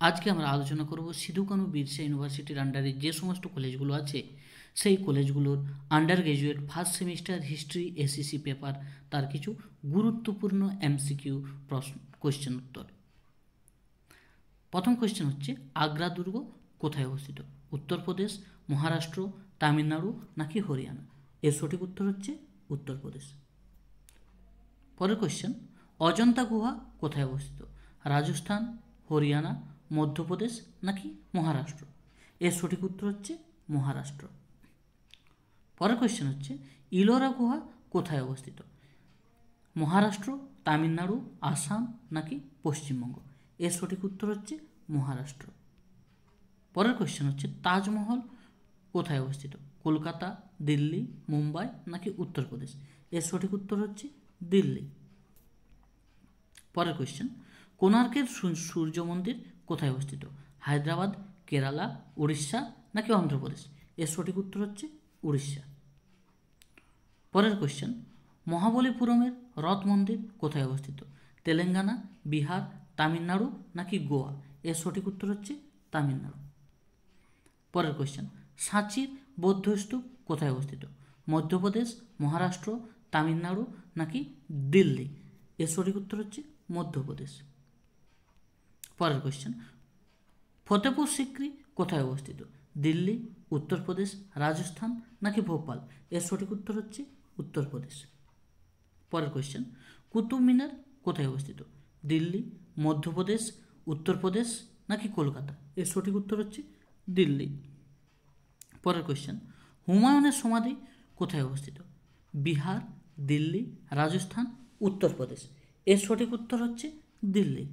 আজকে আমরা আলোচনা করব সিধু কানু বিরসা ইউনিভার্সিটির আন্ডারে যে সমস্ত কলেজগুলো আছে সেই কলেজগুলোর undergraduate first semester history SEC paper তার কিছু গুরুত্বপূর্ণ এমসিকিউ প্রশ্ন কোয়েশ্চেন উত্তর। প্রথম কোয়েশ্চেন হচ্ছে, আগ্রা দুর্গ কোথায় অবস্থিত? উত্তরপ্রদেশ, মহারাষ্ট্র, তামিলনাড়ু নাকি হরিয়ানা? এর সঠিক উত্তর হচ্ছে উত্তরপ্রদেশ। পরের কোয়েশ্চেন, অজন্তা গুহা কোথায় অবস্থিত? রাজস্থান, হরিয়ানা, মধ্যপ্রদেশ নাকি মহারাষ্ট্র? এর সঠিক উত্তর হচ্ছে মহারাষ্ট্র। পরের কোয়েশ্চেন হচ্ছে, ইলোরা গুহা কোথায় অবস্থিত? মহারাষ্ট্র, তামিলনাড়ু, আসাম নাকি পশ্চিমবঙ্গ? এর সঠিক উত্তর হচ্ছে মহারাষ্ট্র। পরের কোয়েশ্চেন হচ্ছে, তাজমহল কোথায় অবস্থিত? কলকাতা, দিল্লি, মুম্বাই নাকি উত্তরপ্রদেশ? এর সঠিক উত্তর হচ্ছে দিল্লি। পরের কোয়েশ্চেন, কোণার্কের সূর্য মন্দির কোথায় অবস্থিত? হায়দ্রাবাদ, কেরালা, উড়িষ্যা নাকি অন্ধ্রপ্রদেশ? এর সঠিক উত্তর হচ্ছে উড়িষ্যা। পরের কোয়েশ্চেন, মহাবলীপুরমের রথ মন্দির কোথায় অবস্থিত? তেলেঙ্গানা, বিহার, তামিলনাড়ু নাকি গোয়া? এর সঠিক উত্তর হচ্ছে তামিলনাড়ু। পরের কোয়েশ্চেন, সাঁচির বৌদ্ধস্তূপ কোথায় অবস্থিত? মধ্যপ্রদেশ, মহারাষ্ট্র, তামিলনাড়ু নাকি দিল্লি? এর সঠিক উত্তর হচ্ছে মধ্যপ্রদেশ। পরের কোয়েশ্চেন, ফতেপুর সিক্রি কোথায় অবস্থিত? দিল্লি, উত্তরপ্রদেশ, রাজস্থান নাকি ভোপাল? এর সঠিক উত্তর হচ্ছে উত্তরপ্রদেশ। পরের কোয়েশ্চেন, কুতুব মিনার কোথায় অবস্থিত? দিল্লি, মধ্যপ্রদেশ, উত্তরপ্রদেশ নাকি কলকাতা? এর সঠিক উত্তর হচ্ছে দিল্লি। পরের কোয়েশ্চেন, হুমায়ুনের সমাধি কোথায় অবস্থিত? বিহার, দিল্লি, রাজস্থান, উত্তরপ্রদেশ? এর সঠিক উত্তর হচ্ছে দিল্লি।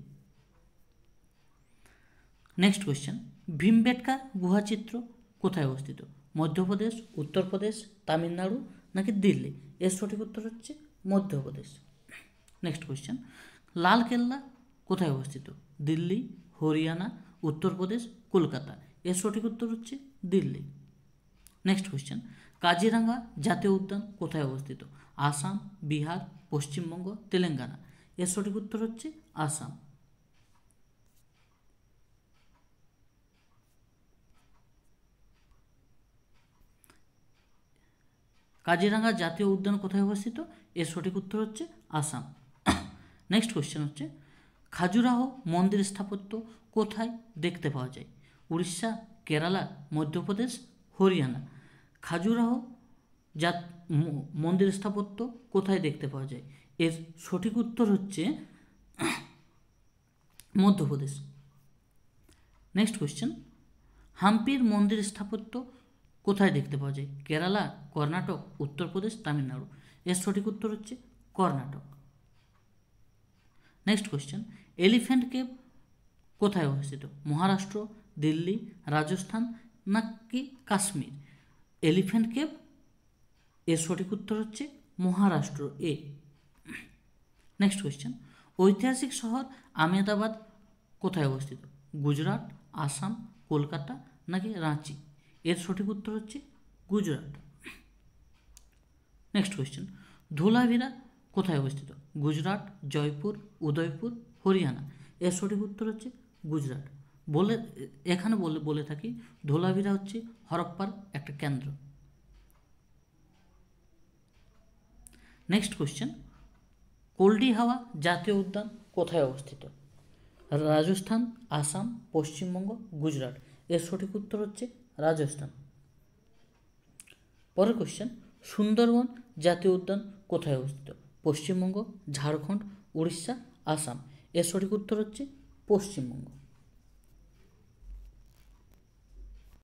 নেক্সট কোয়েশ্চেন, ভীমবেটকা গুহাচিত্র কোথায় অবস্থিত? মধ্যপ্রদেশ, উত্তরপ্রদেশ, তামিলনাড়ু নাকি দিল্লি? এর সঠিক উত্তর হচ্ছে মধ্যপ্রদেশ। নেক্সট কোয়েশ্চেন, লালকেল্লা কোথায় অবস্থিত? দিল্লি, হরিয়ানা, উত্তরপ্রদেশ, কলকাতা? এর সঠিক উত্তর হচ্ছে দিল্লি। নেক্সট কোয়েশ্চেন, কাজিরাঙ্গা জাতীয় উদ্যান কোথায় অবস্থিত? আসাম, বিহার, পশ্চিমবঙ্গ, তেলেঙ্গানা? এর সঠিক উত্তর হচ্ছে আসাম। কাজিরাঙ্গা জাতীয় উদ্যান কোথায় অবস্থিত? এর সঠিক উত্তর হচ্ছে আসাম। নেক্সট কোয়েশ্চেন হচ্ছে, খাজুরাহো মন্দির স্থাপত্য কোথায় দেখতে পাওয়া যায়? উড়িষ্যা, কেরালা, মধ্যপ্রদেশ, হরিয়ানা? খাজুরাহো মন্দির স্থাপত্য কোথায় দেখতে পাওয়া যায়? এর সঠিক উত্তর হচ্ছে মধ্যপ্রদেশ। নেক্সট কোয়েশ্চেন, হাম্পির মন্দির স্থাপত্য কোথায় দেখতে পাওয়া যায়? কেরালা, কর্ণাটক, উত্তরপ্রদেশ, তামিলনাড়ু? এর সঠিক উত্তর হচ্ছে Karnataka. Next question, elephant cave কোথায় অবস্থিত? মহারাষ্ট্র, দিল্লি, রাজস্থান নাকি কাশ্মীর? এলিফ্যান্ট কেভ এর সঠিক উত্তর হচ্ছে মহারাষ্ট্র, এ। নেক্সট কোয়েশ্চেন, ঐতিহাসিক শহর আহমেদাবাদ কোথায় অবস্থিত? গুজরাট, আসাম, কলকাতা নাকি রাঁচি? এর সঠিক উত্তর হচ্ছে গুজরাট। নেক্সট কোয়েশ্চেন, ধোলাভিরা কোথায় অবস্থিত? গুজরাট, জয়পুর, উদয়পুর, হরিয়ানা? এর সঠিক উত্তর হচ্ছে গুজরাট। এখানে বলে থাকি ধোলাভিরা হচ্ছে হরপ্পার একটা কেন্দ্র। নেক্সট কোয়েশ্চেন, কোল্ডি হাওয়া জাতীয় উদ্যান কোথায় অবস্থিত? রাজস্থান, আসাম, পশ্চিমবঙ্গ, গুজরাট? এর সঠিক উত্তর হচ্ছে রাজস্থান। পরের কোয়েশ্চেন, সুন্দরবন জাতীয় উদ্যান কোথায় অবস্থিত? পশ্চিমবঙ্গ, ঝাড়খণ্ড, উড়িষ্যা, আসাম? এর সঠিক উত্তর হচ্ছে পশ্চিমবঙ্গ।